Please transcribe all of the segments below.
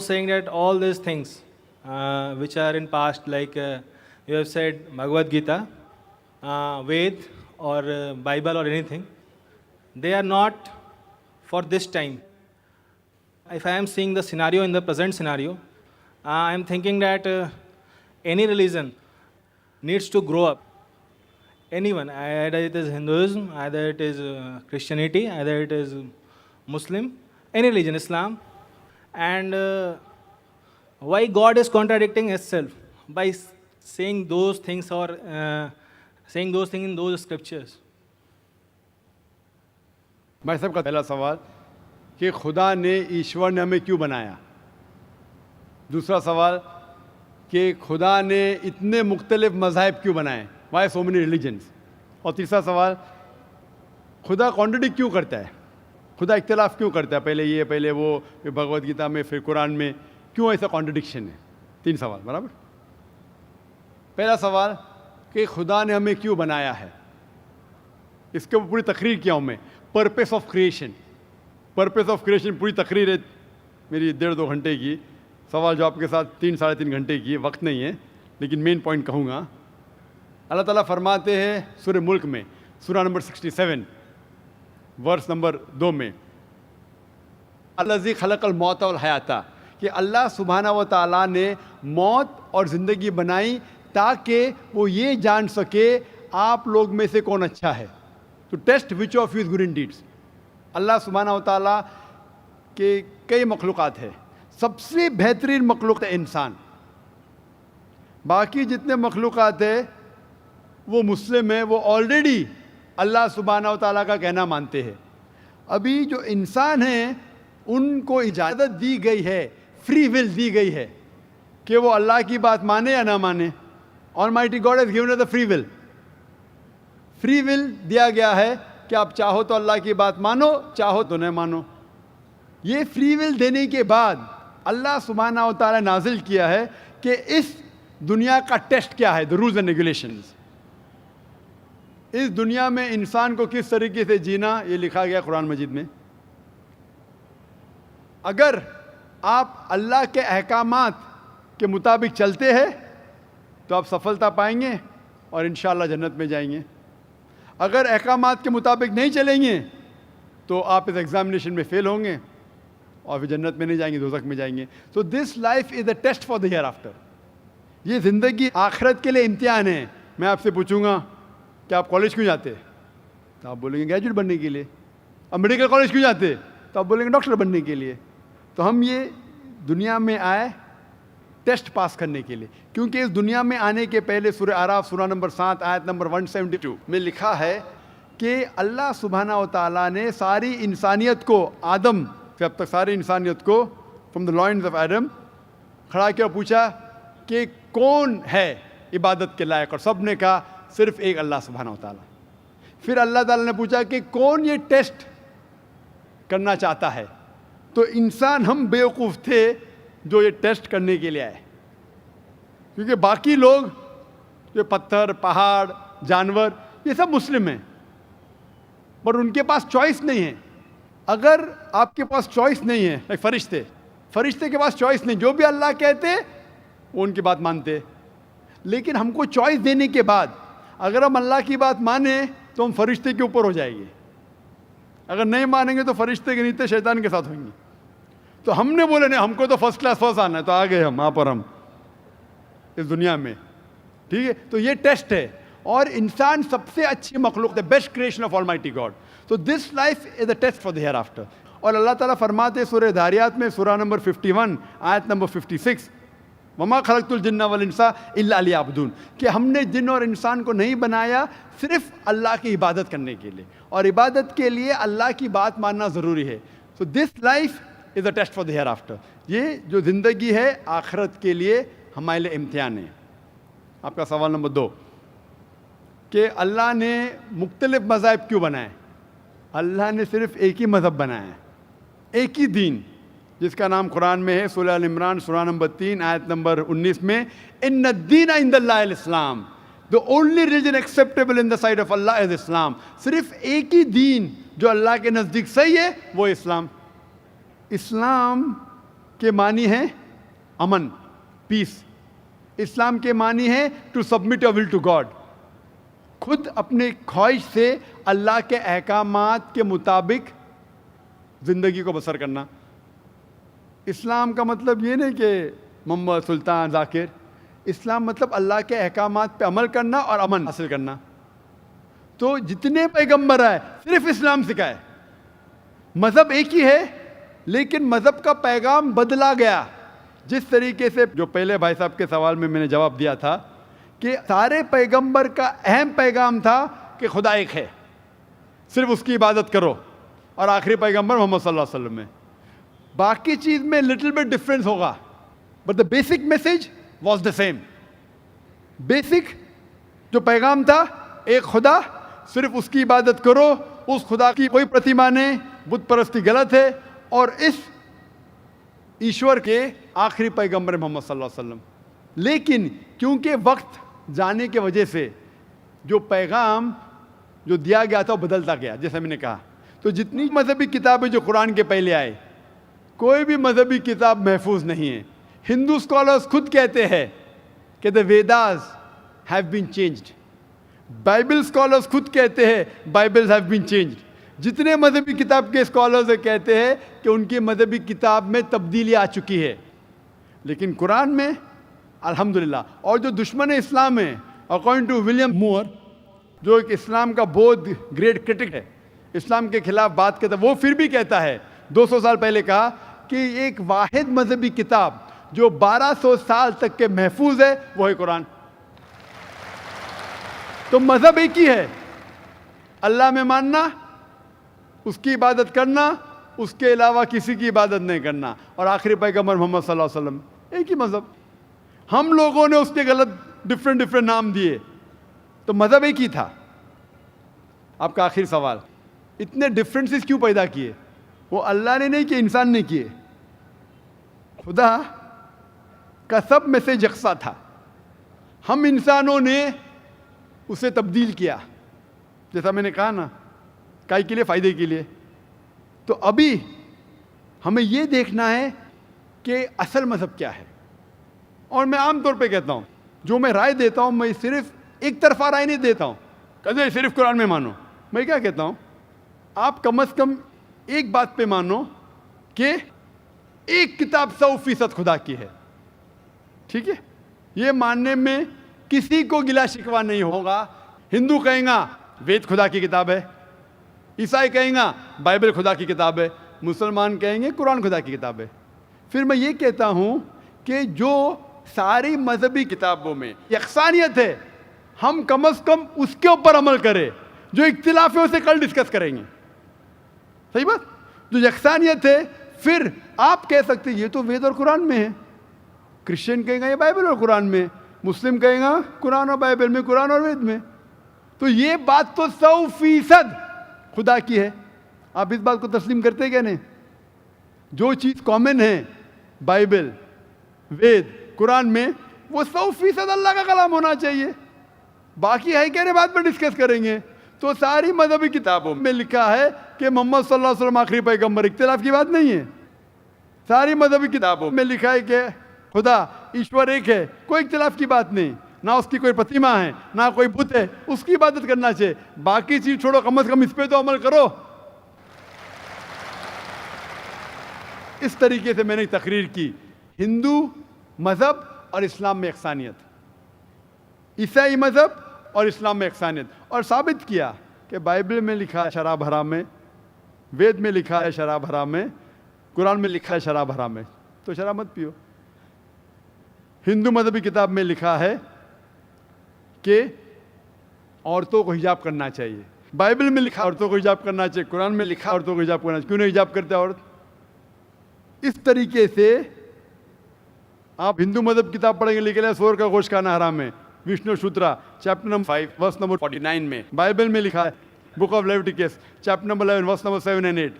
saying that all these things which are in past, like you have said Bhagavad Gita, Ved or Bible or anything, they are not for this time. If I am seeing the scenario in the present scenario, I am thinking that any religion needs to grow up. Anyone, either it is Hinduism, either it is Christianity, either it is Muslim, any religion, Islam. And why God is contradicting itself by saying those things or saying those things in those scriptures? भाई साहब का पहला सवाल कि खुदा ने, ईश्वर ने हमें क्यों बनाया। दूसरा सवाल कि खुदा ने इतने मुख्तलिफ मज़ाहिब क्यों बनाए, वाई सो मेनी रिलीजन्स। और तीसरा सवाल, खुदा कॉन्ट्रडिक्ट क्यों करता है, खुदा इख्तिलाफ क्यों करता है, पहले ये पहले वो, फिर भगवद गीता में, फिर कुरान में, क्यों ऐसा कॉन्ट्रडिक्शन है। 3 सवाल बराबर। पहला सवाल कि खुदा ने हमें क्यों बनाया है, इसके ऊपर पूरी तकरीर किया हूँ मैं। Purpose of creation, purpose of creation पूरी तकरीर है मेरी 1.5-2 घंटे की, सवाल जवाब के साथ 3-3.5 घंटे की, वक्त नहीं है, लेकिन मेन पॉइंट कहूँगा। अल्लाह ताला फरमाते हैं सूरह मुल्क में, सूरह नंबर 67 वर्स नंबर 2 में, अल्लज़ी खलक़ल मौत वल हयाता, कि अल्लाह सुब्हाना व तआला ने मौत और ज़िंदगी बनाई ताकि वो ये जान सके आप लोग में से कौन अच्छा है, to test which of you is good in deeds. अल्लाह सुब्हाना व तआला के कई मखलूक़ात है, सबसे बेहतरीन मखलूक़ है इंसान। बाकी जितने मखलूक़ात है वो मुस्लिम है, वो ऑलरेडी अल्लाह सुब्हाना व तआला का कहना मानते हैं। अभी जो इंसान हैं उनको इजाज़त दी गई है, फ्री विल दी गई है कि वो अल्लाह की बात माने या ना माने। Almighty God has given us the free will. Free will दिया गया है कि आप चाहो तो अल्लाह की बात मानो, चाहो तो न मानो। ये फ्री विल देने के बाद अल्लाह सुब्हाना व तआला नाजिल किया है कि इस दुनिया का टेस्ट क्या है, द रूल्स एंड रेगुलेशंस। इस दुनिया में इंसान को किस तरीके से जीना, ये लिखा गया कुरान मजीद में। अगर आप अल्लाह के अहकामात के मुताबिक चलते हैं तो आप सफलता पाएंगे और इंशाअल्लाह जन्नत में जाएंगे। अगर अहकामात के मुताबिक नहीं चलेंगे तो आप इस एग्जामिनेशन में फेल होंगे और फिर जन्नत में नहीं जाएंगे, दोज़ख में जाएंगे। So this life is a test for the hereafter. ये ज़िंदगी आखिरत के लिए इम्तिहान है। मैं आपसे पूछूंगा कि आप कॉलेज क्यों जाते, तो आप बोलेंगे ग्रेजुएट बनने के लिए। अब मेडिकल कॉलेज क्यों जाते, तो आप बोलेंगे डॉक्टर बनने के लिए। तो हम ये दुनिया में आए टेस्ट पास करने के लिए, क्योंकि इस दुनिया में आने के पहले सूरह आराफ सूरह नंबर 7 आयत नंबर 172 में लिखा है कि अल्लाह सुब्हाना व तआला ने सारी इंसानियत को, आदम से अब तक सारी इंसानियत को, फ्रॉम द लॉइन्स ऑफ एडम खड़ा किया, पूछा कि कौन है इबादत के लायक, और सब ने कहा सिर्फ एक अल्लाह सुब्हाना व तआला। फिर अल्लाह ताला ने पूछा कि कौन ये टेस्ट करना चाहता है, तो इंसान हम बेवकूफ़ थे जो ये टेस्ट करने के लिए आए, क्योंकि बाकी लोग जो पत्थर, पहाड़, जानवर, ये सब मुस्लिम हैं, पर उनके पास चॉइस नहीं है। अगर आपके पास चॉइस नहीं है, लाइक फरिश्ते के पास चॉइस नहीं, जो भी अल्लाह कहते वो उनकी बात मानते। लेकिन हमको चॉइस देने के बाद अगर हम अल्लाह की बात माने तो हम फरिश्ते के ऊपर हो जाएंगे, अगर नहीं मानेंगे तो फरिश्ते के नीचे शैतान के साथ होंगे। तो हमने बोले नहीं, हमको तो फर्स्ट क्लास फर्स्ट आना है, तो आ गए हम वहाँ पर, हम इस दुनिया में, ठीक है। तो ये टेस्ट है, और इंसान सबसे अच्छी मखलूक है, best creation of almighty God. तो this life is a test for the hereafter. और अल्लाह ताला फरमाते सूरह धारियात में सूरह नंबर 51 आयत नंबर 56, वमा खलक़तुल जिन्ना वल इंसा इल्ला लियअबुदून, कि हमने जिन और इंसान को नहीं बनाया सिर्फ अल्लाह की इबादत करने के लिए, और इबादत के लिए अल्लाह की बात मानना ज़रूरी है। So this life is a test for the hereafter. ये जो ज़िंदगी है आखिरत के लिए हमारे लिए इम्तिहान है। आपका सवाल नंबर 2 कि अल्लाह ने मुख्तलिफ मज़ाहिब क्यों बनाए। अल्लाह ने सिर्फ एक ही मज़हब बनाया है, एक ही दीन, जिसका नाम कुरान में है सूरह अल इमरान सूरह नंबर 3 आयत नंबर 19 में, इन्ना दीन इंदल्लाहिल इस्लाम, the only religion acceptable in the sight of Allah is Islam. सिर्फ एक ही दीन जो अल्लाह के नज़दीक सही है वो इस्लाम। इस्लाम के मानी है امن، پیس. اسلام کے معنی ہے to submit your will to God, خود اپنے خواہش سے اللہ کے احکامات کے مطابق زندگی کو بسر کرنا. اسلام کا مطلب یہ نہیں کہ محمد سلطان ذاکر، اسلام مطلب اللہ کے احکامات پہ عمل کرنا اور امن حاصل کرنا. تو جتنے پیغمبر آئے صرف اسلام سکھائے. مذہب ایک ہی ہے لیکن مذہب کا پیغام بدلا گیا. جس طریقے سے جو پہلے بھائی صاحب کے سوال میں نے جواب دیا تھا کہ سارے پیغمبر کا اہم پیغام تھا کہ خدا ایک ہے، صرف اس کی عبادت کرو، اور آخری پیغمبر محمد صلی اللہ علیہ وسلم میں باقی چیز میں لٹل بٹ ڈفرینس ہوگا، but the basic message was the same. Basic جو پیغام تھا ایک خدا، صرف اس کی عبادت کرو، اس خدا کی کوئی پرتیما نہیں، بت پرستی غلط ہے، اور اس ایشور کے آخری پیغمبر محمد صلی اللہ علیہ وسلم. لیکن کیونکہ وقت جانے کی وجہ سے جو پیغام جو دیا گیا تھا وہ بدلتا گیا، جیسے میں نے کہا. تو جتنی مذہبی کتابیں جو قرآن کے پہلے آئے، کوئی بھی مذہبی کتاب محفوظ نہیں ہے. ہندو اسکالرز خود کہتے ہیں کہ the Vedas have been changed. Bible scholars خود کہتے ہیں بائبلز ہیو بین چینجڈ. جتنے مذہبی کتاب کے اسکالرز کہتے ہیں کہ ان کی مذہبی کتاب میں تبدیلی آ چکی ہے. لیکن قرآن میں الحمدللہ. اور جو دشمن اسلام ہے اکارڈنگ ٹو ولیم مور، جو ایک اسلام کا بہت گریٹ کرٹک ہے، اسلام کے خلاف بات کرتا ہے، وہ پھر بھی کہتا ہے 200 سال پہلے کہا کہ ایک واحد مذہبی کتاب جو 1200 سال تک کے محفوظ ہے وہ ہے قرآن. تو مذہب ایک ہی ہے، اللہ میں ماننا، اس کی عبادت کرنا، اس کے علاوہ کسی کی عبادت نہیں کرنا، اور آخری پیغمبر محمد صلی اللہ علیہ وسلم. ایک ہی مذہب. ہم لوگوں نے اس کے غلط ڈفرینٹ نام دیے، تو مذہب ایک ہی تھا. آپ کا آخری سوال، اتنے ڈفرینسز کیوں پیدا کیے؟ وہ اللہ نے نہیں کیے، انسان نے کیے. خدا کا سب میں سے یکساں تھا، ہم انسانوں نے اسے تبدیل کیا. جیسا میں نے کہا نا، کائی کے لیے؟ فائدے کے لیے. تو ابھی ہمیں یہ دیکھنا ہے کہ اصل مذہب کیا ہے. اور میں عام طور پہ کہتا ہوں، جو میں رائے دیتا ہوں، میں صرف ایک طرفہ رائے نہیں دیتا ہوں کہ صرف قرآن میں مانو. میں کیا کہتا ہوں، آپ کم از کم ایک بات پہ مانو کہ ایک کتاب 100% خدا کی ہے. ٹھیک ہے؟ یہ ماننے میں کسی کو گلا شکوہ نہیں ہوگا. ہندو کہیں گا وید خدا کی کتاب ہے، عیسائی کہیں گا بائبل خدا کی کتاب ہے، مسلمان کہیں گے قرآن خدا کی کتاب ہے. پھر میں یہ کہتا ہوں کہ جو ساری مذہبی کتابوں میں یکسانیت ہے، ہم کم از کم اس کے اوپر عمل کریں. جو اختلاف ہے اسے کل ڈسکس کریں گے. صحیح بات؟ جو یکسانیت ہے، پھر آپ کہہ سکتے یہ تو وید اور قرآن میں ہے. کرسچن کہیں گا یہ بائبل اور قرآن میں، مسلم کہیں گا قرآن اور بائبل میں، قرآن اور وید میں. تو یہ بات تو 100% خدا کی ہے. آپ اس بات کو تسلیم کرتے کیا نہیں؟ جو چیز کامن ہے بائبل، وید، قرآن میں، وہ 100% اللہ کا کلام ہونا چاہیے. باقی ہے کہنے بات پر ڈسکس کریں گے. تو ساری مذہبی کتابوں میں لکھا ہے کہ محمد صلی اللہ علیہ وسلم آخری پیغمبر، اختلاف کی بات نہیں ہے. ساری مذہبی کتابوں میں لکھا ہے کہ خدا ایشور ایک ہے، کوئی اختلاف کی بات نہیں. نہ اس کی کوئی پرتیما ہے، نہ کوئی بت ہے، اس کی عبادت کرنا چاہیے. باقی چیز چھوڑو، کم از کم اس پہ تو عمل کرو. اس طریقے سے میں نے تقریر کی ہندو مذہب اور اسلام میں یکسانیت، عیسائی مذہب اور اسلام میں یکسانیت، اور ثابت کیا کہ بائبل میں لکھا ہے شراب حرام ہے، وید میں لکھا ہے شراب حرام ہے، قرآن میں لکھا ہے شراب حرام ہے، تو شراب مت پیو. ہندو مذہبی کتاب میں لکھا ہے کہ عورتوں کو حجاب کرنا چاہیے، بائبل میں لکھا عورتوں کو حجاب کرنا چاہیے، قرآن میں لکھا عورتوں کو حجاب کرنا چاہیے. کیوں نہیں حجاب کرتے عورت؟ اس طریقے سے آپ ہندو مذہب کتاب پڑھیں گے، لکھا ہے سور کا گوشت کھانا حرام ہے، Vishnu Sutra chapter number 5 verse number 49 میں. بائبل میں لکھا ہے book of Leviticus chapter number 11 verse number 7 and 8،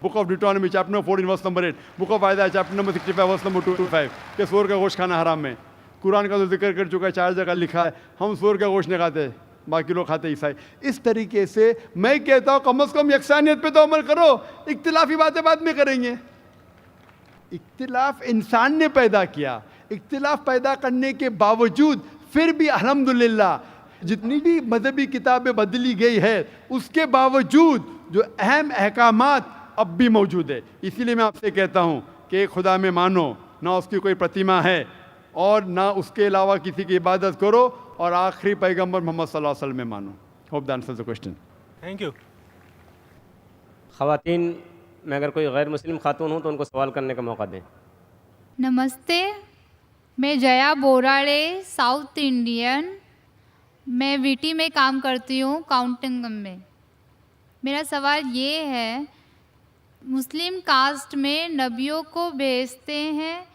book of Deuteronomy chapter number 14 verse number 8، book of Isaiah chapter number 65 verse number 2 to 5 کہ سور کا گوشت کھانا حرام ہے. قرآن کا تو ذکر کر چکا ہے، 4 جگہ لکھا ہے ہم سور کا گوشت نہیں کھاتے، باقی لوگ کھاتے عیسائی. اس طریقے سے میں کہتا ہوں کم از کم یکسانیت پہ تو عمل کرو، اختلافی باتیں بعد میں کریں گے. इख्तिलाफ इंसान ने पैदा किया, इख्तिलाफ पैदा करने के बावजूद फिर भी अल्हम्दुलिल्लाह जितनी भी मजहबी किताबें बदली गई है उसके बावजूद जो अहम अहकामात अब भी मौजूद है। इसीलिए मैं आपसे कहता हूँ कि एक खुदा में मानो, ना उसकी कोई प्रतिमा है और ना उसके अलावा किसी की इबादत करो, और आखिरी पैगंबर मोहम्मद सल्लल्लाहु अलैहि वसल्लम में मानो। Hope that answers the question. Thank you. ख़वातीन में अगर कोई गैर मुस्लिम खातून हो तो उनको सवाल करने का मौका दें। नमस्ते, मैं जया बोराड़े, साउथ इंडियन। मैं वीटी में काम करती हूँ, काउंटिंग में। मेरा सवाल ये है, मुस्लिम कास्ट में नबियों को भेजते हैं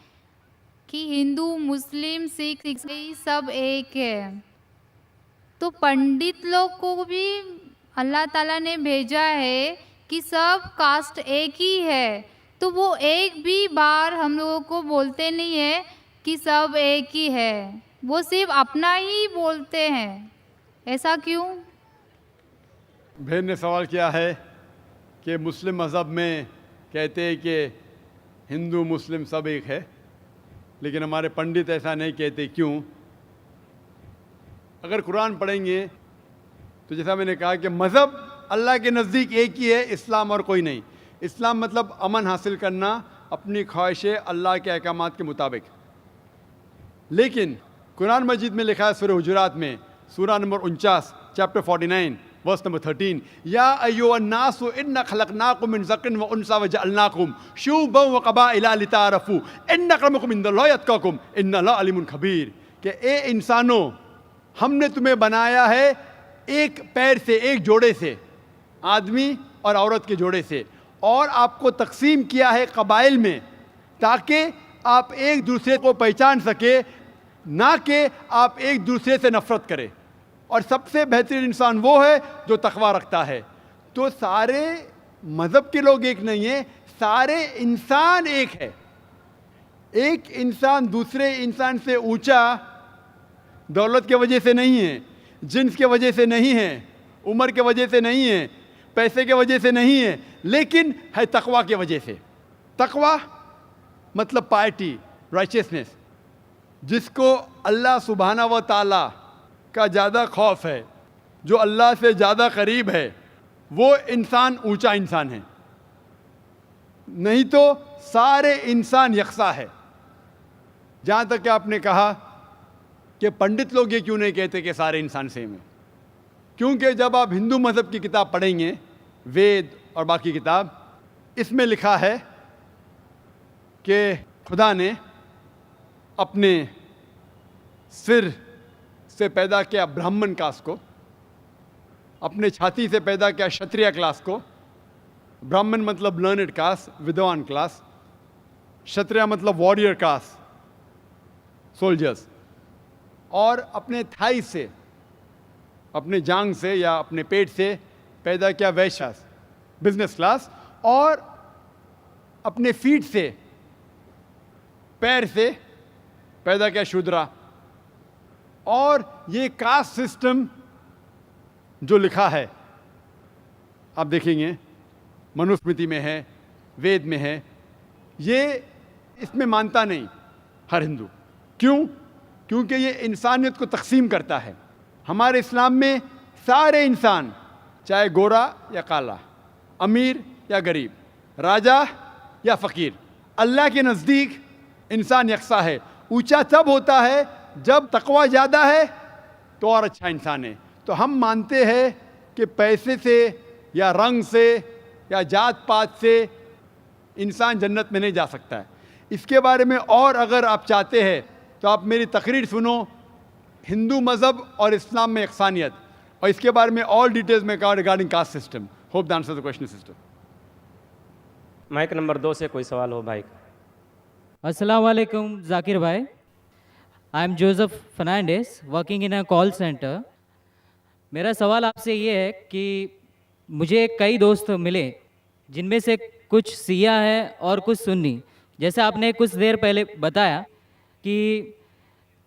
कि हिंदू, मुस्लिम, सिख, ईसाई सब एक है, तो पंडित लोग को भी अल्लाह ताला ने भेजा है कि सब कास्ट एक ही है, तो वो एक भी बार हम लोगों को बोलते नहीं है कि सब एक ही है, वो सिर्फ अपना ही बोलते हैं, ऐसा क्यों? बहन ने सवाल किया है कि मुस्लिम मज़हब में कहते हैं कि हिंदू मुस्लिम सब एक है, लेकिन हमारे पंडित ऐसा नहीं कहते, क्यों? अगर कुरान पढ़ेंगे तो जैसा मैंने कहा कि मज़हब अल्लाह के नज़दीक एक ही है, इस्लाम और कोई नहीं। इस्लाम मतलब अमन हासिल करना अपनी ख्वाहिशें अल्लाह के अहकामात के मुताबिक। लेकिन कुरान मजीद में लिखा है सूरह हुजुरात में, सूरा नंबर 49, चैप्टर 49, वर्स नंबर 13, या अय्युहन्नासु इन्ना खलकनाकुम मिन ज़करिन व उन्सा व जअलनाकुम शुअबन व क़बाइला लिताअरफू इन्न अक्रमकुम इंदल्लाहि अत्क़ाकुम इन्नल्लाहा अलीमुन खबीर, कि ए इंसानों, हमने तुम्हें बनाया है एक पैर से, एक जोड़े से, आदमी और औरत के जोड़े से, और आपको तकसीम किया है कबाइल में ताकि आप एक दूसरे को पहचान सके, ना कि आप एक दूसरे से नफरत करें, और सबसे बेहतरीन इंसान वो है जो तकवा रखता है। तो सारे मज़हब के लोग एक नहीं है, सारे इंसान एक है। एक इंसान दूसरे इंसान से ऊंचा दौलत के वजह से नहीं है, जिन्स के वजह से नहीं है, उम्र के वजह से नहीं है, पैसे के वजह से नहीं है, लेकिन है तकवा के वजह से। तकवा मतलब पायटी, राइचियसनेस। जिसको अल्लाह सुब्हाना व ताला का ज़्यादा खौफ है, जो अल्लाह से ज़्यादा करीब है, वो इंसान ऊंचा इंसान है, नहीं तो सारे इंसान यकसा है। जहाँ तक कि आपने कहा कि पंडित लोग ये क्यों नहीं कहते कि सारे इंसान सेम हैं, क्योंकि जब आप हिंदू मज़हब की किताब पढ़ेंगे, वेद और बाकी किताब, इसमें लिखा है कि खुदा ने अपने सिर से पैदा किया ब्राह्मण कास्ट को, अपने छाती से पैदा किया क्षत्रिय क्लास को। ब्राह्मण मतलब लर्नड कास्ट, विद्वान क्लास, क्षत्रिय मतलब वॉरियर कास्ट, सोल्जर्स, और अपने थाई से, अपने जांग से या अपने पेट से पैदा किया वैश्य, बिजनेस क्लास, और अपने फीट से, पैर से पैदा किया शूद्रा। और ये कास्ट सिस्टम जो लिखा है, आप देखेंगे मनुस्मृति में है, वेद में है, ये इसमें मानता नहीं हर हिंदू। क्यों? क्योंकि ये इंसानियत को तकसीम करता है। हमारे इस्लाम में सारे इंसान, चाहे गोरा या काला, अमीर या गरीब, राजा या फ़कीर, अल्लाह के नज़दीक इंसान यकसा है। ऊंचा तब होता है जब तकवा ज़्यादा है तो और अच्छा इंसान है। तो हम मानते हैं कि पैसे से या रंग से या जात पात से इंसान जन्नत में नहीं जा सकता है। इसके बारे में और अगर आप चाहते हैं तो आप मेरी तकरीर सुनो, हिंदू मज़हब और इस्लाम में यकसानियत, और इसके बारे में और डिटेल्स में कहा regarding caste system. Hope the answer the question sister. Mike number 2 से कोई सवाल हो भाई। अस्सलाम वालेकुम जाकिर भाई, I am Joseph Fernandes working in a call centre. मेरा सवाल आपसे ये है कि मुझे कई दोस्त मिले जिनमें से कुछ सिया है और कुछ सुन्नी। जैसे आपने कुछ देर पहले बताया कि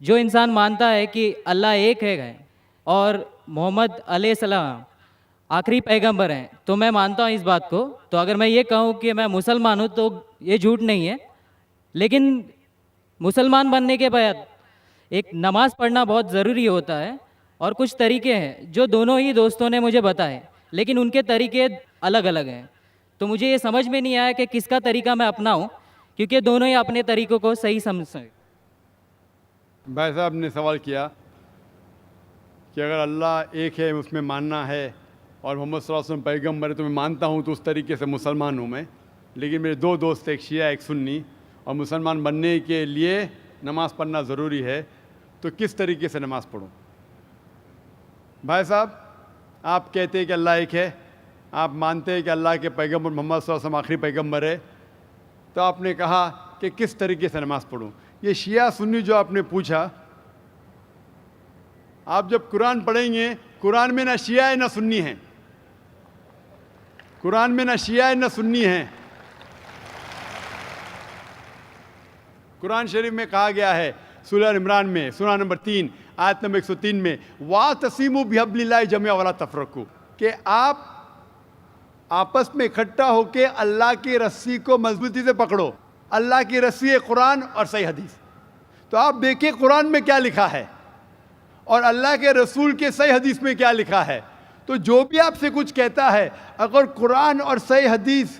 जो इंसान मानता है कि अल्लाह एक है और मोहम्मद अलैहिस्सलाम आखिरी पैगंबर हैं, तो मैं मानता हूँ इस बात को। तो अगर मैं ये कहूँ कि मैं मुसलमान हूँ तो ये झूठ नहीं है, لیکن مسلمان بننے کے بعد ایک نماز پڑھنا بہت ضروری ہوتا ہے، اور کچھ طریقے ہیں جو دونوں ہی دوستوں نے مجھے بتائے، لیکن ان کے طریقے الگ الگ ہیں. تو مجھے یہ سمجھ میں نہیں آیا کہ کس کا طریقہ میں اپناؤں، کیونکہ دونوں ہی اپنے طریقوں کو صحیح سمجھتے ہیں. بھائی صاحب نے سوال کیا کہ اگر اللہ ایک ہے اس میں ماننا ہے اور محمد صلی اللہ علیہ وسلم پیغمبر ہے تو میں مانتا ہوں، تو اس طریقے سے مسلمان ہوں میں. لیکن میرے دو دوست، ایک شیعہ ایک سنی، اور مسلمان بننے کے لیے نماز پڑھنا ضروری ہے، تو کس طریقے سے نماز پڑھوں؟ بھائی صاحب، آپ کہتے ہیں کہ اللہ ایک ہے، آپ مانتے ہیں کہ اللہ کے پیغمبر محمد صلی اللہ علیہ وسلم آخری پیغمبر ہے، تو آپ نے کہا کہ کس طریقے سے نماز پڑھوں؟ یہ شیعہ سنی جو آپ نے پوچھا، آپ جب قرآن پڑھیں گے، قرآن میں نہ شیعہ ہے نہ سنی ہیں، قرآن میں نہ شیعہ ہے نہ سنی ہیں. قرآن شریف میں کہا گیا ہے سورہ عمران میں، سورہ نمبر 3 آیت نمبر 103 میں، وَاعْتَصِمُوا بِحَبْلِ اللَّهِ جَمِيعًا وَلَا تَفَرَّقُوا، کہ آپ آپس میں اکٹھا ہو کے اللہ کی رسی کو مضبوطی سے پکڑو. اللہ کی رسی ہے قرآن اور صحیح حدیث. تو آپ دیکھیں قرآن میں کیا لکھا ہے اور اللہ کے رسول کے صحیح حدیث میں کیا لکھا ہے. تو جو بھی آپ سے کچھ کہتا ہے اگر قرآن اور صحیح حدیث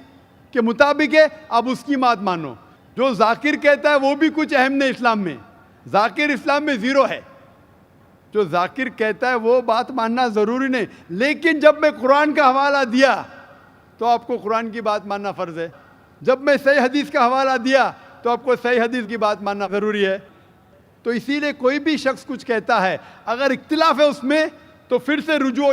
کے مطابق ہے، آپ اس کی بات مانو. جو ذاکر کہتا ہے وہ بھی کچھ اہم نہیں اسلام میں، ذاکر اسلام میں زیرو ہے. جو ذاکر کہتا ہے وہ بات ماننا ضروری نہیں، لیکن جب میں قرآن کا حوالہ دیا تو آپ کو قرآن کی بات ماننا فرض ہے. جب میں صحیح حدیث کا حوالہ دیا تو آپ کو صحیح حدیث کی بات ماننا ضروری ہے. تو اسی لیے کوئی بھی شخص کچھ کہتا ہے، اگر اختلاف ہے اس میں تو پھر سے رجوع